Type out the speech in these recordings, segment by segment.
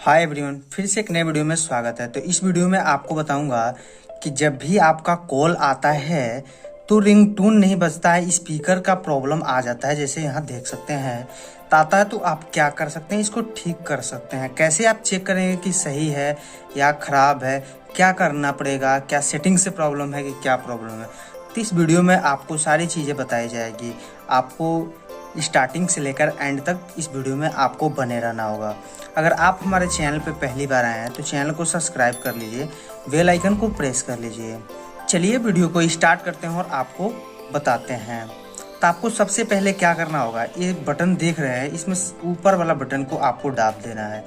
Hi everyone, फिर से एक नए वीडियो में स्वागत है। तो इस वीडियो में आपको बताऊंगा कि जब भी आपका कॉल आता है तो रिंगटोन नहीं बजता है, स्पीकर का प्रॉब्लम आ जाता है। जैसे यहाँ देख सकते हैं तो आता है। तो आप क्या कर सकते हैं, इसको ठीक कर सकते हैं। कैसे आप चेक करेंगे कि सही है या ख़राब है, क्या करना पड़ेगा, क्या सेटिंग से प्रॉब्लम है कि क्या प्रॉब्लम है। तो इस वीडियो में आपको सारी चीज़ें बताई जाएगी। आपको स्टार्टिंग से लेकर एंड तक इस वीडियो में आपको बने रहना होगा। अगर आप हमारे चैनल पर पहली बार आए हैं तो चैनल को सब्सक्राइब कर लीजिए, बेल आइकन को प्रेस कर लीजिए। चलिए वीडियो को स्टार्ट करते हैं और आपको बताते हैं। तो आपको सबसे पहले क्या करना होगा, ये बटन देख रहे हैं, इसमें ऊपर वाला बटन को आपको दाब देना है।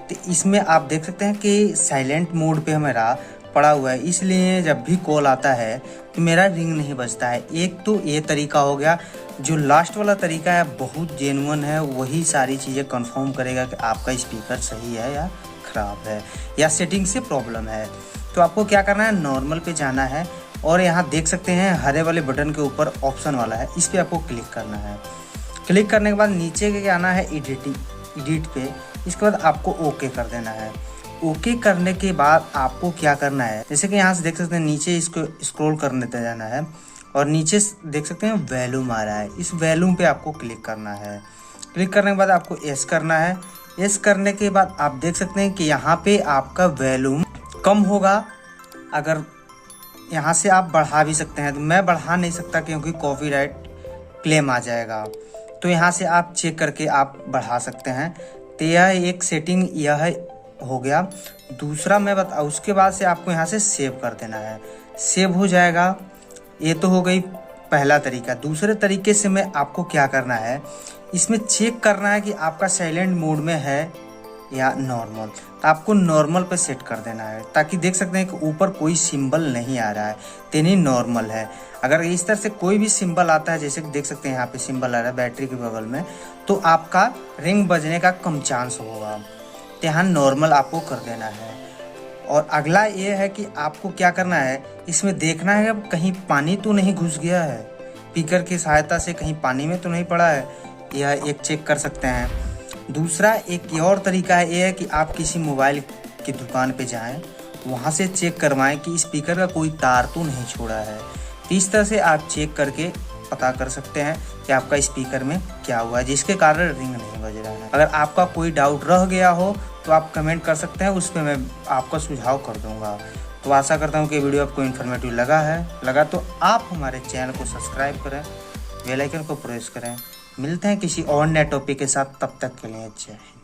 तो इसमें आप देख सकते हैं कि साइलेंट मोड पे मेरा पड़ा हुआ है, इसलिए जब भी कॉल आता है तो मेरा रिंग नहीं बजता है। एक तो ये तरीका हो गया। जो लास्ट वाला तरीका है बहुत जेन्युइन है, वही सारी चीज़ें कंफर्म करेगा कि आपका स्पीकर सही है या ख़राब है या सेटिंग से प्रॉब्लम है। तो आपको क्या करना है, नॉर्मल पे जाना है और यहाँ देख सकते हैं हरे वाले बटन के ऊपर ऑप्शन वाला है, इस पर आपको क्लिक करना है। क्लिक करने के बाद नीचे के आना है एडिट पे, इसके बाद आपको ओके कर देना है। ओके करने के बाद आपको क्या करना है, जैसे कि यहाँ से देख सकते हैं नीचे इसको स्क्रॉल करने दे जाना है और नीचे देख सकते हैं वॉल्यूम आ रहा है, इस वॉल्यूम पे आपको क्लिक करना है। क्लिक करने के बाद आपको एस करना है। एस करने के बाद आप देख सकते हैं कि यहाँ पे आपका वॉल्यूम कम होगा। अगर यहाँ से आप बढ़ा भी सकते हैं, तो मैं बढ़ा नहीं सकता क्योंकि कॉपीराइट क्लेम आ जाएगा। तो यहाँ से आप चेक करके आप बढ़ा सकते हैं। तो यह एक सेटिंग यह हो गया। दूसरा मैं बता, उसके बाद से आपको यहाँ से सेव कर देना है, सेव हो जाएगा। ये तो हो गई पहला तरीका। दूसरे तरीके से मैं आपको क्या करना है, इसमें चेक करना है कि आपका साइलेंट मोड में है या नॉर्मल। तो आपको नॉर्मल पे सेट कर देना है, ताकि देख सकते हैं कि ऊपर कोई सिंबल नहीं आ रहा है, तेनी नॉर्मल है। अगर इस तरह से कोई भी सिंबल आता है, जैसे कि देख सकते हैं यहाँ पे सिंबल आ रहा है बैटरी के बगल में, तो आपका रिंग बजने का कम चांस होगा। तो यहाँ नॉर्मल आपको कर देना है। और अगला ये है कि आपको क्या करना है, इसमें देखना है कि कहीं पानी तो नहीं घुस गया है, स्पीकर की सहायता से कहीं पानी में तो नहीं पड़ा है, यह एक चेक कर सकते हैं। दूसरा एक और तरीका है, ये है कि आप किसी मोबाइल की दुकान पे जाएं, वहाँ से चेक करवाएं कि स्पीकर का कोई तार तो नहीं छोड़ा है। तो इस तरह से आप चेक करके पता कर सकते हैं कि आपका स्पीकर में क्या हुआ है, जिसके कारण रिंग नहीं बज रहा है। अगर आपका कोई डाउट रह गया हो तो आप कमेंट कर सकते हैं, उस पर मैं आपका सुझाव कर दूंगा। तो आशा करता हूँ कि वीडियो आपको इन्फॉर्मेटिव लगा तो आप हमारे चैनल को सब्सक्राइब करें, बेल आइकन को प्रेस करें। मिलते हैं किसी और नए टॉपिक के साथ, तब तक के लिए जय हिंद।